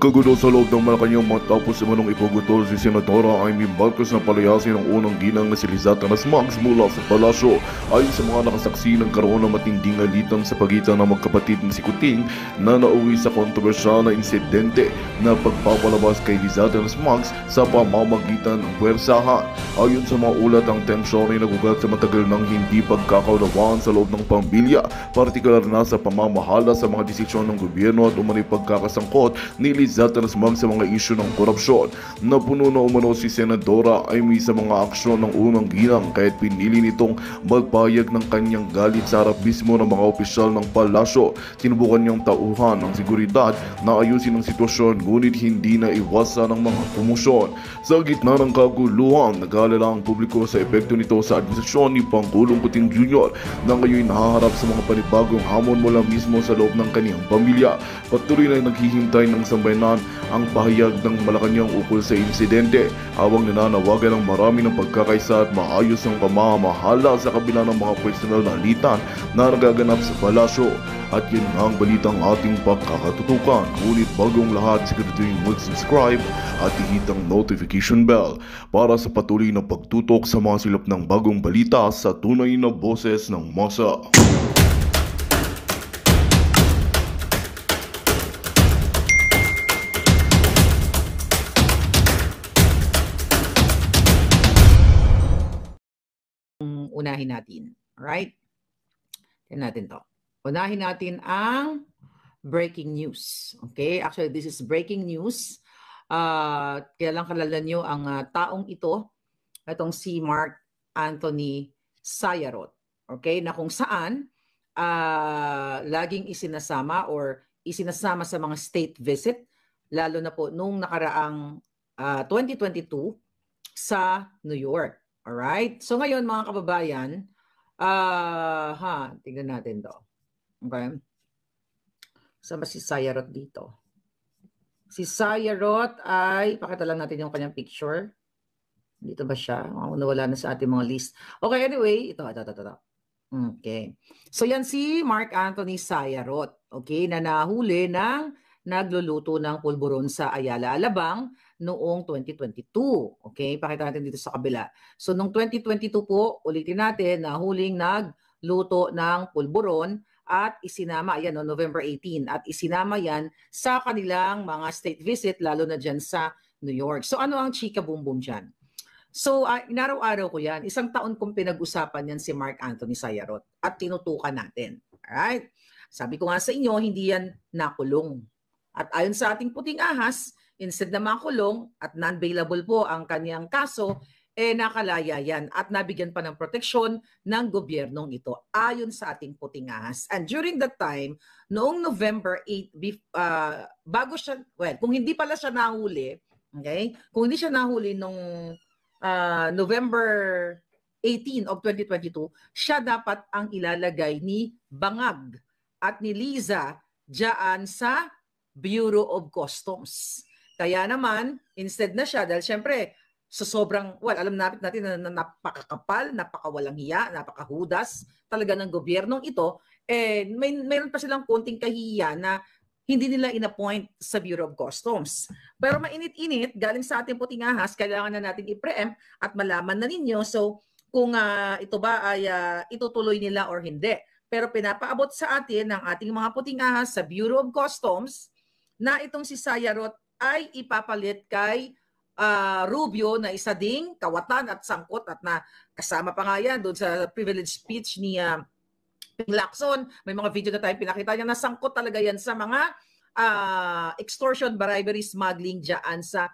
Nagkagulo sa loob ng Malacanang matapos namanong ipagutol si Senadora Amy Marcos na palayasin ang unang ginang na si Lizata Nasmags mula sa palasyo. Ayon sa mga nakasaksi, nagkaroon ng matinding alitan sa pagitan ng magkapatid na si Kuting na nauwi sa kontrobersyal na insidente na pagpapalabas kay Lizata Nasmags sa pamamagitan ng puwersahan. Ayon sa mga ulat, ang tensyon ay nagugat sa matagal ng hindi pagkakaunawaan sa loob ng pamilya, partikular na sa pamamahala sa mga desisyon ng gobyerno at umano'y pagkakasangkot ni Lizata Nasmags sa mga isyu ng korupsyon. Napuno na umano si Senadora Amy sa mga aksyon ng unang ginang kaya't pinili nitong magpahayag ng kanyang galit sa harap mismo ng mga opisyal ng palasyo. Sinubukan niyang tauhan ng seguridad na ayusin ang sitwasyon ngunit hindi na iwasan ang mga komosyon. Sa gitna ng kaguluhan, nag-aalala ang publiko sa epekto nito sa administrasyon ni Pangulong Kuting Jr. na ngayon nahaharap sa mga panibagong hamon mula mismo sa loob ng kaniyang pamilya. Patuloy na naghihintay ng sambayanan ang pahayag ng Malacanang ukol sa insidente habang nananawagan ng marami ng pagkakaisa at maayos ang pamamahala sa kabila ng mga personal na alitan na nagaganap sa palasyo. At yun nga ang balitang ating pagkakatutukan. Ngunit bagong lahat, siguraduhin mag-subscribe at ihit ang notification bell para sa patuloy na pagtutok sa mga silap ng bagong balita sa tunay na boses ng masa. Unahin natin. Alright? Tignan natin to. Unahin natin ang breaking news. Okay? Actually, this is breaking news. Kaya lang kalala nyo ang taong ito, itong si Mark Anthony Sayarot. Okay? Na kung saan laging isinasama sa mga state visit, lalo na po nung nakaraang 2022 sa New York. Alright? So ngayon mga kababayan, tingnan natin to. Okay? Saan ba si Sayarot dito? Si Sayarot ay, pakita lang natin yung kanyang picture. Dito ba siya? Nawala na sa ating mga list. Okay, anyway, ito. Okay. So yan si Mark Anthony Sayarot. Okay, na nahuli ng nagluluto ng pulburon sa Ayala, Alabang noong 2022. Okay, pakita natin dito sa kabila. So noong 2022 po, ulitin natin, nahuling nagluto ng pulburon at isinama, ayan, no, November 18, at isinama yan sa kanilang mga state visit, lalo na dyan sa New York. So ano ang chika boom boom dyan? So inaraw-araw ko yan, isang taon kong pinag-usapan yan si Mark Anthony Sayarot at tinutukan natin. Alright? Sabi ko nga sa inyo, hindi yan nakulong. At ayon sa ating puting ahas, instead na makulong at non-bailable po ang kanyang kaso, nakalaya yan at nabigyan pa ng proteksyon ng gobyernong ito ayon sa ating puting ahas. And during that time, noong November 8, bago siya, kung hindi pala siya nahuli, okay? Kung hindi siya nahuli nung November 18 of 2022, siya dapat ang ilalagay ni Bangag at ni Liza diyan sa Bureau of Customs. Kaya naman, instead na siya, dahil syempre, sa sobrang, alam natin na napakakapal, napakawalang hiya, napakahudas talaga ng gobyernong ito, mayroon pa silang konting kahihiya na hindi nila in-appoint sa Bureau of Customs. Pero mainit-init, galing sa ating puting ahas, kailangan na natin i-preempt at malaman na ninyo. So, kung ito ba ay itutuloy nila or hindi. Pero pinapaabot sa atin ng ating mga puting ahas sa Bureau of Customs na itong si Sayarot ay ipapalit kay Rubio na isa ding kawatan at sangkot at na kasama pa nga yan doon sa privilege speech ni Ping Lacson. May mga video na tayo pinakita niya na sangkot talaga yan sa mga extortion, bribery, smuggling dyan sa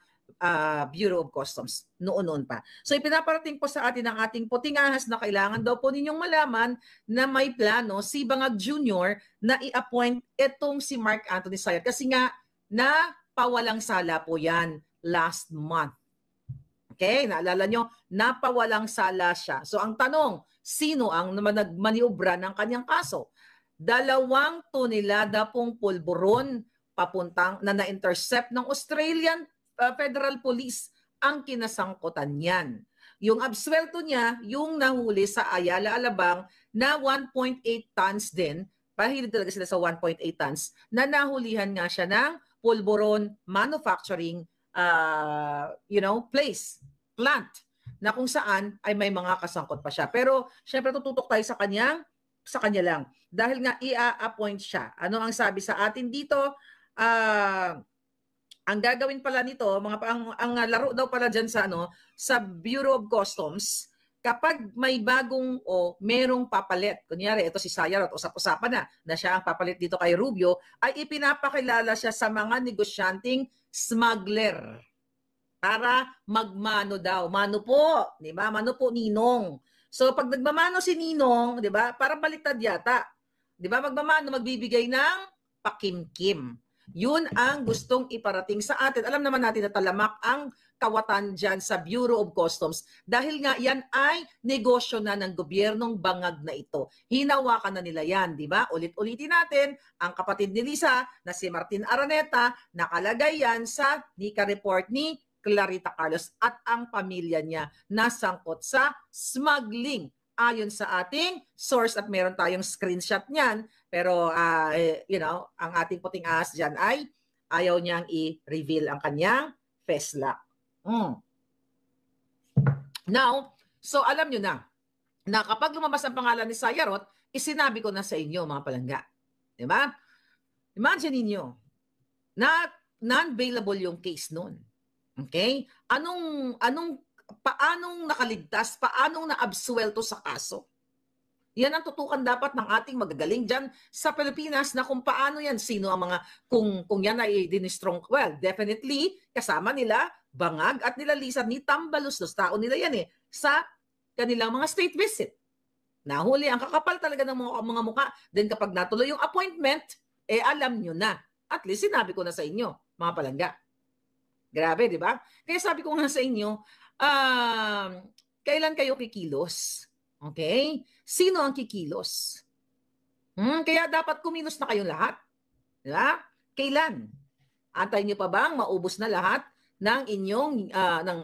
Bureau of Customs noon pa. So ipinaparating po sa atin ang ating puting ahas na kailangan daw po ninyong malaman na may plano si Bangag Jr. na i-appoint itong si Mark Anthony Sayarot kasi nga na pawalang sala po yan last month. Okay, naalala nyo, napawalang sala siya. So ang tanong, sino ang nagmaniobra ng kanyang kaso? 2 tonelada pong pulburon papuntang na na-intercept ng Australian Federal Police ang kinasangkutan niyan. Yung absuelto niya, yung nahuli sa Ayala, Alabang na 1.8 tons din, pahilig talaga sila sa 1.8 tons, na nahulihan nga siya ng pulburon manufacturing plant na kung saan ay may mga kasangkot pa siya. Pero syempre tututok tayo sa kanya lang. Dahil nga i-appoint siya. Ano ang sabi sa atin dito? Ang gagawin pala nito, ang laro daw pala dyan sa Bureau of Customs, kapag may bagong merong papalit, kunyari ito si Sayarot, usap-usapan na siya ang papalit dito kay Rubio, ay ipinapakilala siya sa mga negosyanteng smuggler para magmano daw. Mano po, di ba? Mano po, Ninong. So pag nagmamano si Ninong, di ba? Para baliktad yata. Di ba? Magmamano, magbibigay ng pakimkim. Yun ang gustong iparating sa atin. Alam naman natin na talamak ang kawatan dyan sa Bureau of Customs dahil nga yan ay negosyo na ng gobyernong bangag na ito. Hinawakan na nila yan, di ba? Ulit-ulitin natin, ang kapatid ni Lisa na si Martin Araneta, nakalagay yan sa Nika report ni Clarita Carlos at ang pamilya niya nasangkot sa smuggling. Ayon sa ating source at meron tayong screenshot niyan, pero ang ating puting ahas dyan ay ayaw niyang i-reveal ang kanyang FESLAC. Now, so alam nyo na kapag lumabas ang pangalan ni Sayarot, isinabi ko na sa inyo mga palangga. Diba? Imagine niyo na non-bailable yung case nun. Okay? Paanong nakaligtas, paanong naabsuelto sa kaso? Yan ang tutukan dapat ng ating magagaling dyan sa Pilipinas na kung paano yan, sino ang mga, kung yan ay dinistrong, well, definitely, kasama nila, Bangag at nila Lisa, ni Tambaluslos, tao nila yan sa kanilang mga state visit. Nahuli, ang kakapal talaga ng mga mukha. Then kapag natuloy yung appointment, alam nyo na. At least sinabi ko na sa inyo, mga palangga. Grabe, di ba? Kaya sabi ko nga sa inyo, kailan kayo kikilos? Okay? Sino ang kikilos? Kaya dapat kumilos na kayong lahat. Di ba? Kailan? Antay nyo pa bang maubos na lahat ng inyong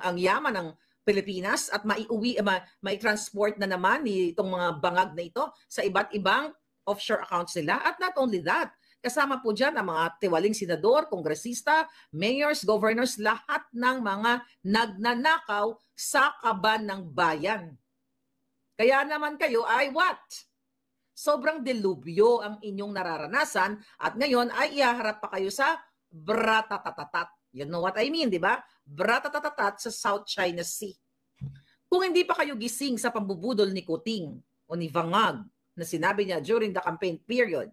ang yaman ng Pilipinas at mai-transport na naman itong mga bangag na ito sa iba't ibang offshore accounts nila? At not only that, kasama po dyan ang mga tiwaling senador, kongresista, mayors, governors, lahat ng mga nagnanakaw sa kaban ng bayan. Kaya naman kayo ay what? Sobrang delubyo ang inyong nararanasan at ngayon ay ihaharap pa kayo sa bratatatatat. You know what I mean, di ba? Bratatatatat sa South China Sea. Kung hindi pa kayo gising sa pambubudol ni Kuting o ni Bangag na sinabi niya during the campaign period,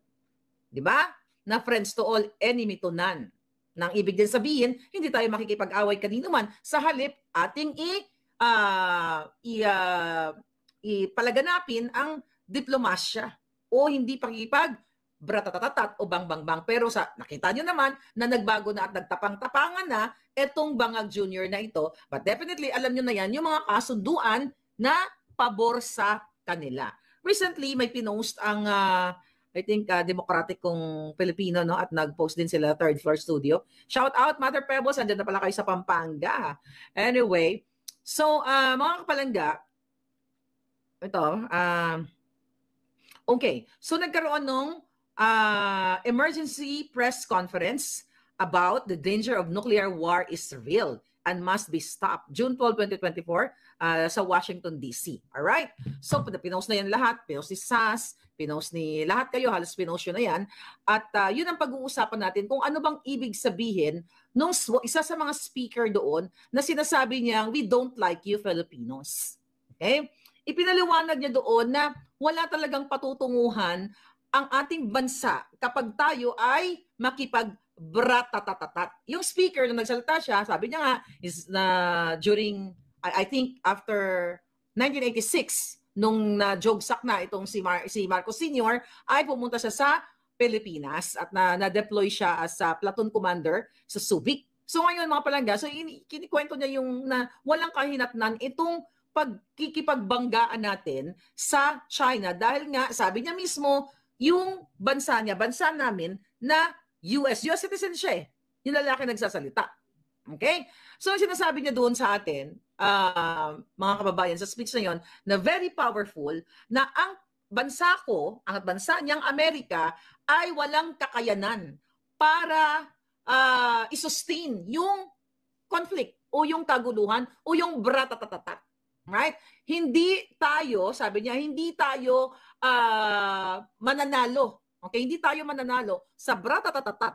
di ba? Na friends to all, enemy to none. Nang ibig din sabihin, hindi tayo makikipag-away kanino man. Sa halip, ating ipalaganapin ang diplomasya o hindi pakikipag bratatatat o bang-bang-bang. Pero nakita nyo naman na nagbago na at nagtapang-tapangan na etong Bangag Jr. na ito. But definitely, alam nyo na yan, yung mga kasunduan na pabor sa kanila. Recently, may pinost ang I think Democratic kong Pilipino, no, at nag-post din sila Third Floor Studio. Shout out Mother Pebbles, andyan na pala kayo sa Pampanga. Anyway, so mga kapalangga, ito, okay, so nagkaroon ng emergency press conference about the danger of nuclear war is real and must be stopped. June 12, 2024 sa Washington, D.C. Alright? So, pinost na yan lahat. Pinost ni SAS, pinost ni lahat kayo, halos pinost yun na yan. At yun ang pag-uusapan natin kung ano bang ibig sabihin nung isa sa mga speaker doon na sinasabi niyang, we don't like you Filipinos. Okay? Ipinaliwanag niya doon na wala talagang patutunguhan ang ating bansa kapag tayo ay makipag-bratatatatat. Yung speaker na nagsalita siya, sabi niya nga, is during, I think, after 1986, nung na-jogsak na itong si Marcos Sr., ay pumunta siya sa Pilipinas at na-deploy siya as platoon commander sa Subic. So ngayon mga palangga, so kinikwento niya yung na walang kahinatnan itong pagkikipagbanggaan natin sa China dahil nga, sabi niya mismo, yung bansa namin na US citizen siya yung lalaki nagsasalita. Okay? So, sinasabi niya doon sa atin, mga kababayan, sa speech na yon na very powerful, na ang bansa ko, ang bansa niyang Amerika, ay walang kakayanan para isustain yung conflict o yung kaguluhan o yung bratatatatat. Right? Hindi tayo, sabi niya, hindi tayo mananalo. Okay? Hindi tayo mananalo sa bratatatatat.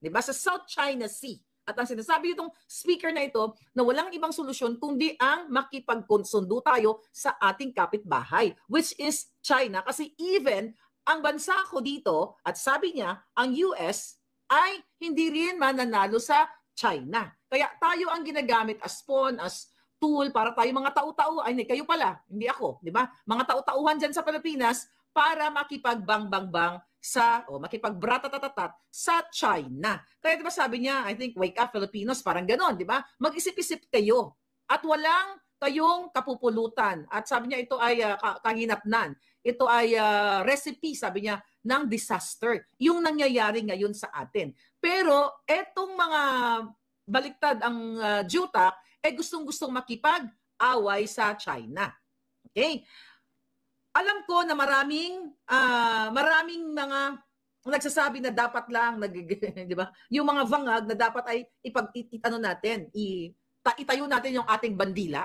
Diba? Sa South China Sea. At ang sinasabi itong speaker na ito na walang ibang solusyon kundi ang makipagkonsundo tayo sa ating kapitbahay, which is China. Kasi even ang bansa ko dito, at sabi niya, ang US ay hindi rin mananalo sa China. Kaya tayo ang ginagamit as pawn, as tool para tayo mga tao-tao, ay kayo pala, hindi ako, di ba? Mga tao-tauhan dyan sa Pilipinas para makipagbang-bang-bang sa, o makipagbratatatatat sa China. Kaya di ba sabi niya, I think, wake up Filipinos, parang ganon, di ba? Mag-isip-isip kayo at walang kayong kapupulutan. At sabi niya, ito ay kahinatnan. Ito ay recipe, sabi niya, ng disaster. Yung nangyayari ngayon sa atin. Pero etong mga baliktad ang jutak, gustong-gustong makipag-away sa China. Okay? Alam ko na maraming mga nagsasabi na dapat lang, di ba? Yung mga vangag na dapat ay itayo natin yung ating bandila.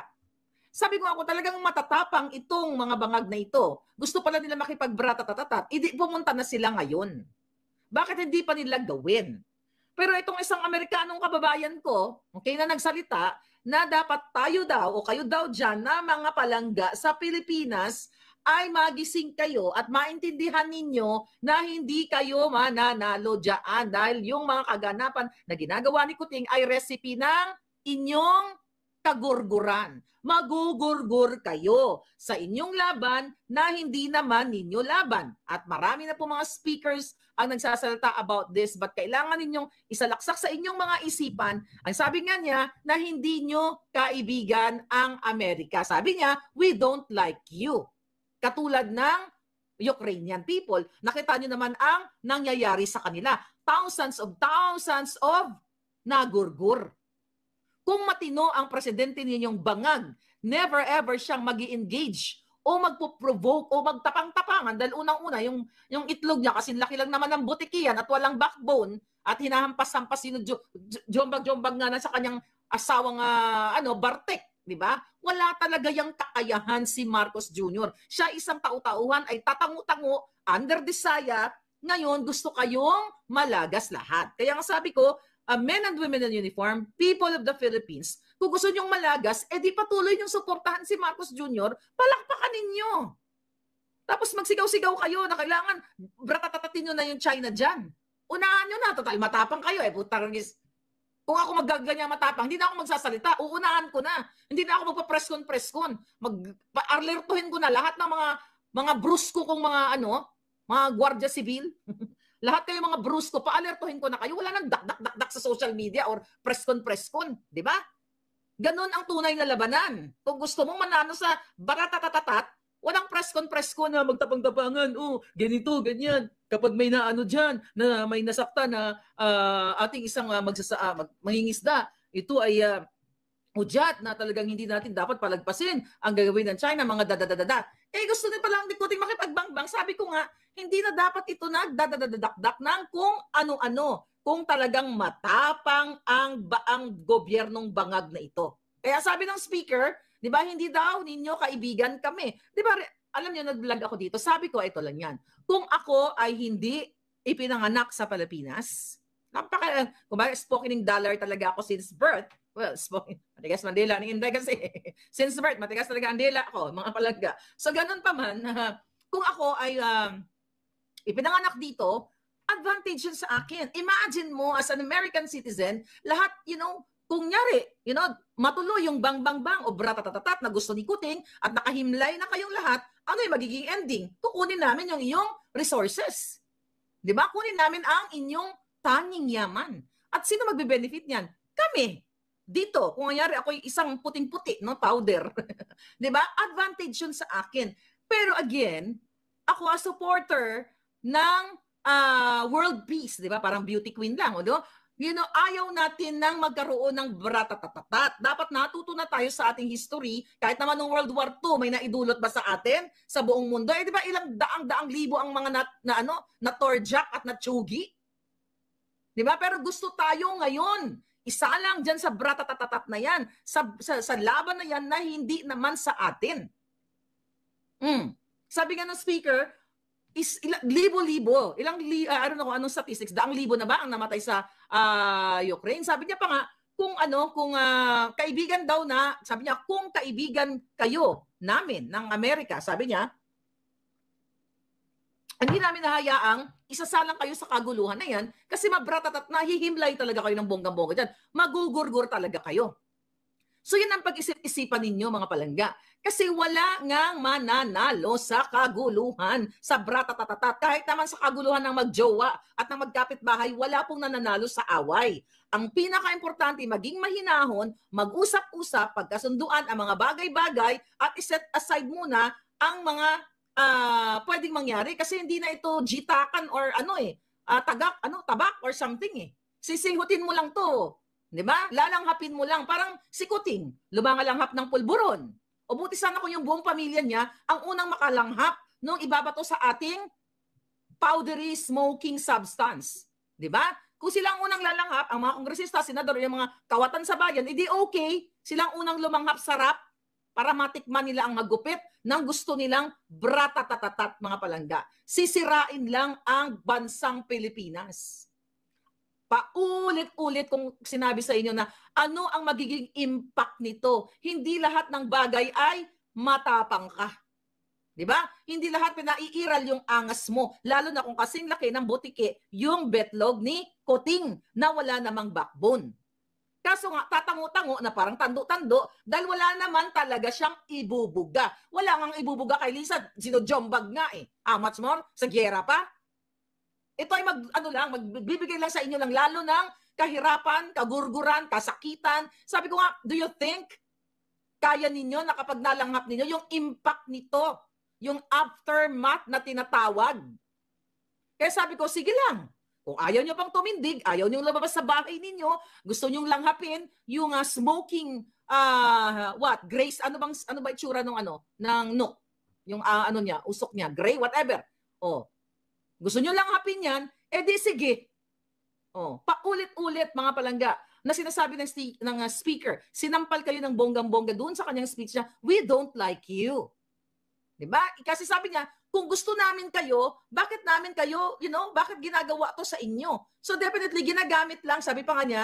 Sabi ko ako, talagang matatapang itong mga bangag na ito. Gusto pala nila makipagbratatatatat. Pumunta na sila ngayon. Bakit hindi pa nila gawin? Pero itong isang Amerikanong kababayan ko, okay, na nagsalita, na dapat tayo daw o kayo daw dyan na mga palangga sa Pilipinas ay magising kayo at maintindihan ninyo na hindi kayo mananalo dyan dahil yung mga kaganapan na ginagawa ni Kuting ay recipe ng inyong kagurguran. Magugurgur kayo sa inyong laban na hindi naman ninyo laban. At marami na po mga speakers ang nagsasalita about this, but kailangan ninyong isalaksak sa inyong mga isipan. Ang sabi nga niya na hindi nyo kaibigan ang Amerika. Sabi niya, we don't like you. Katulad ng Ukrainian people. Nakita nyo naman ang nangyayari sa kanila. Thousands of nagurgur. Kung matino ang presidente ninyong bangag, never ever siyang mag-i-engage o magpo-provoke o magtapang-tapangan dahil unang-una yung itlog niya kasi laki lang naman ng butikiyan at walang backbone at hinahampas-hampas jombag-jombag nga na sa kanyang asawang Bartek, di ba? Wala talaga yung kakayahan si Marcos Jr. Siya isang tau-tauhan ay tatango-tango under desire. Ngayon gusto kayong malagas lahat. Kaya nga sabi ko, men and women in uniform, people of the Philippines, kung gusto nyong malagas, di patuloy nyong suportahan si Marcos Jr., palakpakan ninyo. Tapos magsigaw-sigaw kayo na kailangan bratatatatin nyo na yung China dyan. Unahan nyo na, total matapang kayo putarangis. Kung ako magaganyan matapang, hindi na ako magsasalita, uunahan ko na. Hindi na ako magpa-preskon. Alertuhin ko na lahat ng mga brusko kong mga gwardiya sibil. Lahat kayo mga brusko, paalertuhin ko na kayo. Wala nang dak sa social media or preskon. Di ba? Ganon ang tunay na labanan. Kung gusto mong manano sa baratatatat, walang preskon na magtapang-tapangan. Ganito, ganyan. Kapag may naano dyan, na may nasakta na ating isang mangingisda, ito ay udyat na talagang hindi natin dapat palagpasin ang gagawin ng China, mga dadadadada. Gusto nyo palang dikuting makipagbangbang. Sabi ko nga, hindi na dapat ito nagdadadadakdak ng kung ano-ano, kung talagang matapang ang gobyernong bangag na ito. Kaya sabi ng speaker, di ba, hindi daw ninyo kaibigan kami. Di ba, alam niyo, nag-vlog ako dito, sabi ko, ito lang yan. Kung ako ay hindi ipinanganak sa Pilipinas, kumbaga, spoken dollar talaga ako since birth. Well, matigas mandila ng Inday kasi. Since birth, matigas talaga ang dila ko, mga palagga. So, ganun pa man, kung ako ay ipinanganak dito, advantage yun sa akin. Imagine mo, as an American citizen, lahat, kung nyari, matuloy yung bang-bang-bang o bratatatatat na gusto ni Kuting at nakahimlay na kayong lahat, ano yung magiging ending? Kukunin namin yung iyong resources. Di ba? Kunin namin ang inyong tanging yaman. At sino magbe-benefit niyan? Kami. Dito, kung nangyari ako isang puting-puti, powder. Di ba? Advantage yun sa akin. Pero again, ako a supporter ng world peace, di ba? Parang beauty queen lang, di ba? Ayaw natin nang magkaroon ng bratatatatat. Dapat natuto na tayo sa ating history, kahit naman nung World War II, may naidulot ba sa atin, sa buong mundo? Di ba ilang daang libo ang mga na torjak at natsugi? Di ba? Pero gusto tayo ngayon, isa lang dyan sa bratatatat na yan, sa laban na yan na hindi naman sa atin. Sabi nga ng speaker, libo-libo. I don't know kung anong statistics, daang libo na ba ang namatay sa Ukraine? Sabi niya pa nga, kung kaibigan daw na, sabi niya, kung kaibigan kayo namin ng Amerika, sabi niya, hindi namin nahayaang isasalang kayo sa kaguluhan na yan kasi mabratatat na hihimlay talaga kayo ng bonggang-bongga dyan. Magugurgur talaga kayo. So yan ang pag-isip-isipan ninyo mga palangga. Kasi wala ngang mananalo sa kaguluhan, sa bratatatat. Kahit naman sa kaguluhan ng magjowa at ng magkapitbahay, wala pong nananalo sa away. Ang pinaka-importante, maging mahinahon, mag-usap-usap, pagkasunduan ang mga bagay-bagay at iset aside muna ang mga pwedeng mangyari kasi hindi na ito jitakan or tabak or something Sisihutin mo lang to. 'Di ba? Lalanghapin mo lang, parang sikuting, lumangalanghap ng pulburon. O buti sana kung yung buong pamilya niya ang unang makalanghap nung ibabato sa ating powdery smoking substance. 'Di ba? Kung silang unang lalanghap, ang mga kongresista, senador, yung mga kawatan sa bayan, edi okay, silang unang lumanghap sarap para matikman nila ang magupit ng gusto nilang bratatatat mga palangga. Sisirain lang ang bansang Pilipinas. Paulit-ulit kung sinabi sa inyo na ano ang magiging impact nito. Hindi lahat ng bagay ay matapang ka. Diba? Hindi lahat pinaiiral yung angas mo. Lalo na kung kasing laki ng butike yung betlog ni Kuting na wala namang backbone. Kaso nga, tatango-tango na parang tando-tando dahil wala naman talaga siyang ibubuga. Wala ngang ibubuga kay Lisa. Sinojombag nga How much more? Sa gyera pa? Ito ay magbibigay lang sa inyo ng lalo ng kahirapan, kagurguran, kasakitan. Sabi ko nga, do you think kaya ninyo na kapag nalanghap ninyo yung impact nito, yung aftermath na tinatawag? Kaya sabi ko, sige lang. Kung ayaw nyo pang tumindig, ayaw nyo lumabas sa bahay ninyo, gusto nyo langhapin yung smoking, Grace, ano ba itsura ng Nook? Yung usok niya, gray, whatever. Gusto nyo langhapin yan, edi sige. Paulit-ulit mga palangga na sinasabi ng speaker, sinampal kayo ng bonggang-bongga doon sa kanyang speech niya, we don't like you. Diba? Kasi sabi niya, kung gusto namin kayo, bakit namin kayo, bakit ginagawa to sa inyo? So definitely, ginagamit lang, sabi pa nga niya,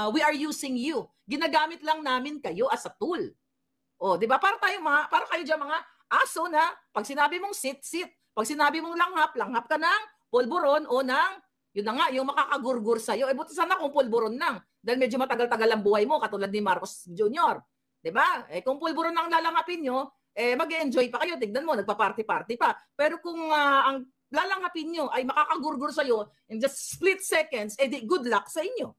we are using you. Ginagamit lang namin kayo as a tool. Diba? Para kayo dyan mga aso na, pag sinabi mong sit. Pag sinabi mong langhap ka ng pulburon o ng, yun na nga, yung makakagurgur sa'yo. Buti sana kung pulburon lang. Dahil medyo matagal-tagal ang buhay mo, katulad ni Marcos Jr. Diba? Kung pulburon lang lalanghapin nyo, mag-enjoy pa kayo. Tignan mo, nagpa-party-party pa. Pero kung ang lalanghapin nyo ay makakagurgur sa'yo in just split seconds, di good luck sa inyo.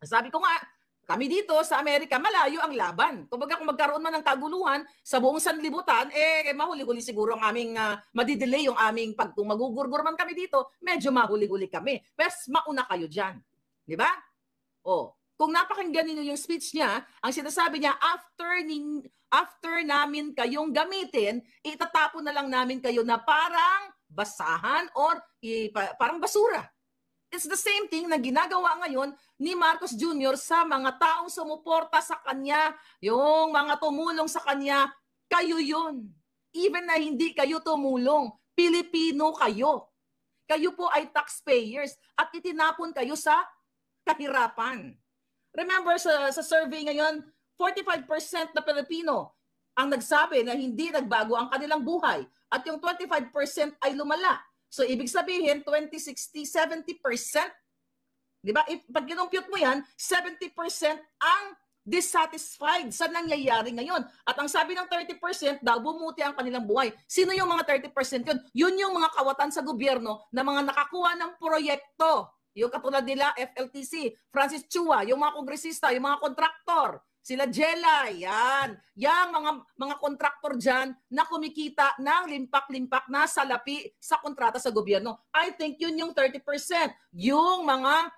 Sabi ko nga, kami dito sa Amerika, malayo ang laban. Kumbaga kung magkaroon man ng kaguluhan sa buong sanlibutan, mahuli-huli siguro ang aming, madidelay yung aming kung magugurgur man kami dito, medyo mahuli-huli kami. Pero mauna kayo dyan. Di ba? Kung napakinggan ninyo yung speech niya, ang sinasabi niya, after namin kayong gamitin, itatapon na lang namin kayo na parang basahan or parang basura. It's the same thing na ginagawa ngayon ni Marcos Jr. sa mga taong sumuporta sa kanya, yung mga tumulong sa kanya, kayo yun. Even na hindi kayo tumulong, Pilipino kayo. Kayo po ay taxpayers at itinapon kayo sa kahirapan. Remember sa survey ngayon, 45% na Pilipino ang nagsabi na hindi nagbago ang kanilang buhay at yung 25% ay lumala. So, ibig sabihin, 20, 60, 70%, di ba? Pag kinumpute mo yan, 70% ang dissatisfied sa nangyayari ngayon. At ang sabi ng 30% daw, bumuti ang kanilang buhay. Sino yung mga 30% yun? Yun yung mga kawatan sa gobyerno na mga nakakuha ng proyekto. Yung katulad nila, FLTC, Francis Chua, yung mga kongresista, yung mga kontraktor, sila Jelay, yan. Yang mga kontraktor dyan na kumikita ng limpak-limpak na salapi sa kontrata sa gobyerno. I think yun yung 30%. Yung mga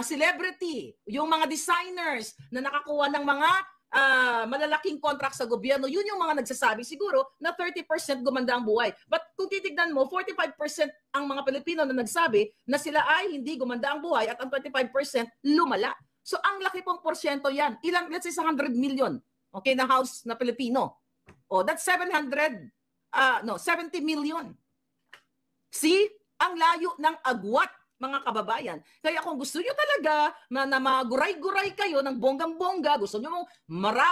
celebrity, yung mga designers na nakakuha ng mga malalaking contract sa gobyerno, yun yung mga nagsasabi siguro na 30% gumanda ang buhay. But kung titignan mo, 45% ang mga Pilipino na nagsabi na sila ay hindi gumanda ang buhay at ang 25% lumala. So ang laki pong porsyento yan. Ilang, let's say 100 million, okay, na house na Pilipino. Oh, that's 70 million. See, ang layo ng agwat, mga kababayan. Kaya kung gusto nyo talaga na maguray-guray kayo ng bonggang-bongga, gusto nyo mong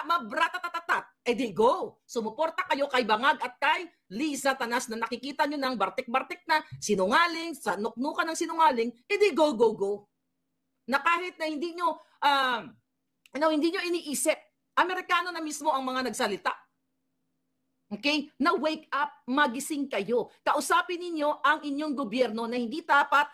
mabratatatat, edi go. Sumuporta kayo kay Bangag at kay Liza Tanas na nakikita nyo ng bartik-bartik na sinungaling, sa nuknukan ng sinungaling, edi go, go, go. Na kahit na hindi nyo iniisip, Amerikano na mismo ang mga nagsalita. Okay? Na wake up, magising kayo. Kausapin ninyo ang inyong gobyerno na hindi dapat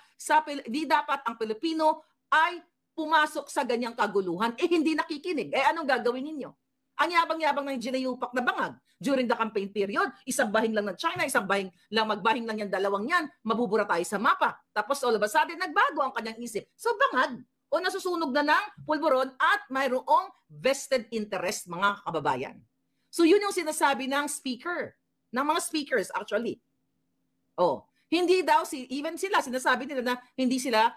ang Pilipino ay pumasok sa ganyang kaguluhan. Hindi nakikinig. Anong gagawin ninyo? Ang yabang-yabang ng ginayupak na Bangag during the campaign period, isang bahing lang ng China, isang bahing lang, magbahing lang yan, dalawang yan, mabubura tayo sa mapa. Tapos all of a sudden, nagbago ang kanyang isip. So Bangag, o nasusunog na ng pulburon at mayroong vested interest, mga kababayan. So yun yung sinasabi ng mga speakers actually. Hindi daw, even sila, sinasabi nila na hindi sila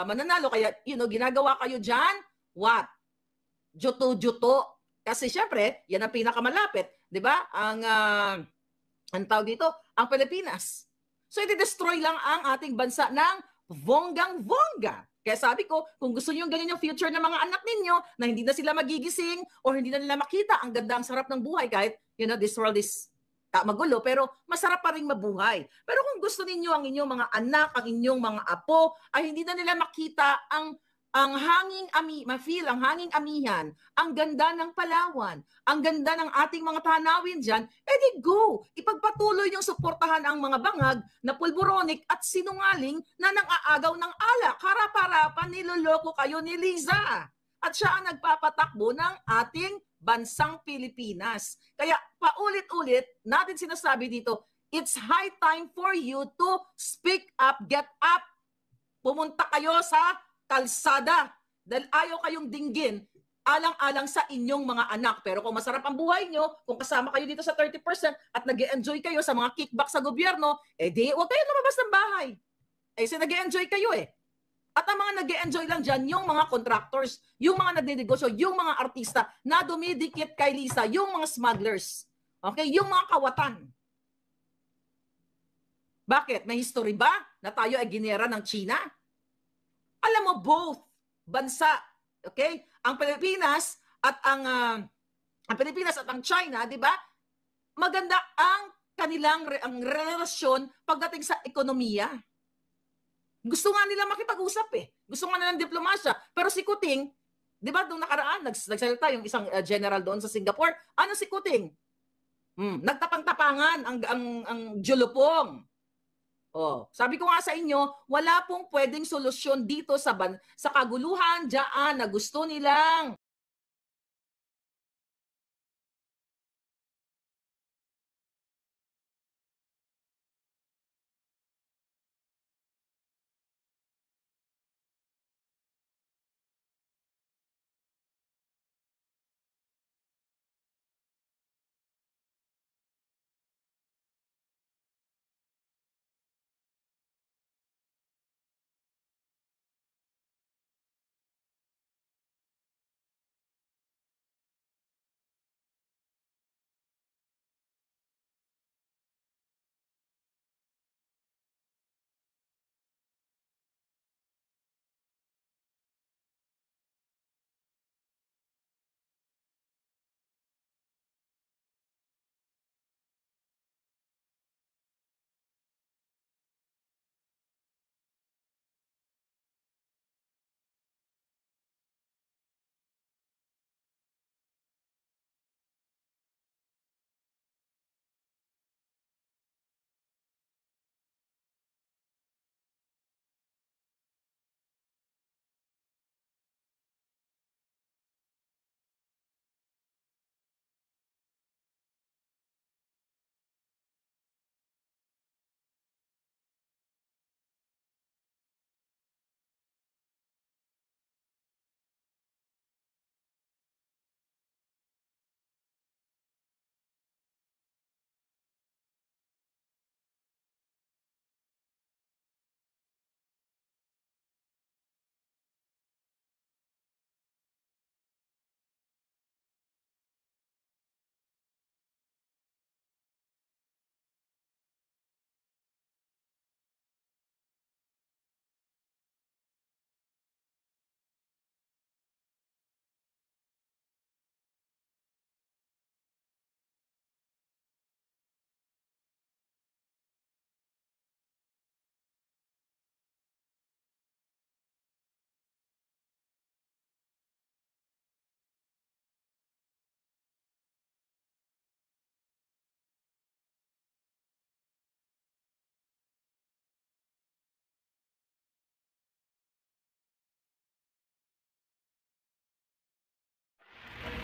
mananalo. Kaya, ginagawa kayo dyan, what? Juto-juto. Kasi syempre, yan ang pinakamalapit. Di ba? Ang tawag dito, ang Pilipinas. So, i-destroy lang ang ating bansa ng bonggang-bongga. Kaya sabi ko, kung gusto niyo ganyan yung future ng mga anak ninyo, na hindi na sila magigising o hindi na nila makita ang ganda, ang sarap ng buhay, kahit, this world is magulo, pero masarap pa rin mabuhay. Pero kung gusto ninyo ang inyong mga anak, ang inyong mga apo, ay hindi na nila makita ang ma-feel ang hanging amihan, ang ganda ng Palawan, ang ganda ng ating mga tanawin dyan, edi go! Ipagpatuloy yung suportahan ang mga Bangag na pulburonik at sinungaling na nang-aagaw ng alak. Harap-harapan, niloloko kayo ni Liza. At siya ang nagpapatakbo ng ating bansang Pilipinas. Kaya paulit-ulit natin sinasabi dito, it's high time for you to speak up, get up. Pumunta kayo sa kalsada dahil ayaw kayong dinggin alang-alang sa inyong mga anak. Pero kung masarap ang buhay nyo, kung kasama kayo dito sa 30% at nag-e-enjoy kayo sa mga kickback sa gobyerno, huwag kayo lumabas ng bahay. So nag-e-enjoy kayo At ang mga nag-e-enjoy lang dyan, yung mga contractors, yung mga nagdinegosyo, yung mga artista na dumidikit kay Liza, yung mga smugglers, okay, yung mga kawatan. Bakit? May history ba na tayo ay ginera ng China? Alam mo, both bansa, okay? Ang Pilipinas at ang China, 'di ba? Maganda ang kanilang relasyon pagdating sa ekonomiya. Gusto nga nila makipag-usap Gusto nga nila ng diplomasya. Pero si Kuting, 'di ba, nung nakaraan nagsalita yung isang general doon sa Singapore, ano si Kuting? Nagtapang-tapangan ang julupong. Sabi ko nga sa inyo, wala pong pwedeng solusyon dito sa kaguluhan diyan na gusto nilang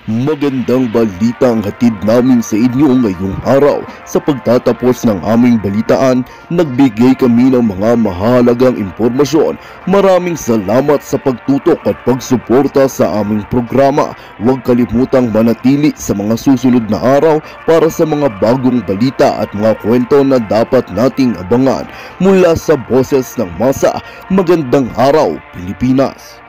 Magandang balita ang hatid namin sa inyo ngayong araw. Sa pagtatapos ng aming balitaan, nagbigay kami ng mga mahalagang impormasyon. Maraming salamat sa pagtutok at pagsuporta sa aming programa. Huwag kalimutang manatili sa mga susunod na araw para sa mga bagong balita at mga kwento na dapat nating abangan. Mula sa Boses ng Masa, magandang araw Pilipinas!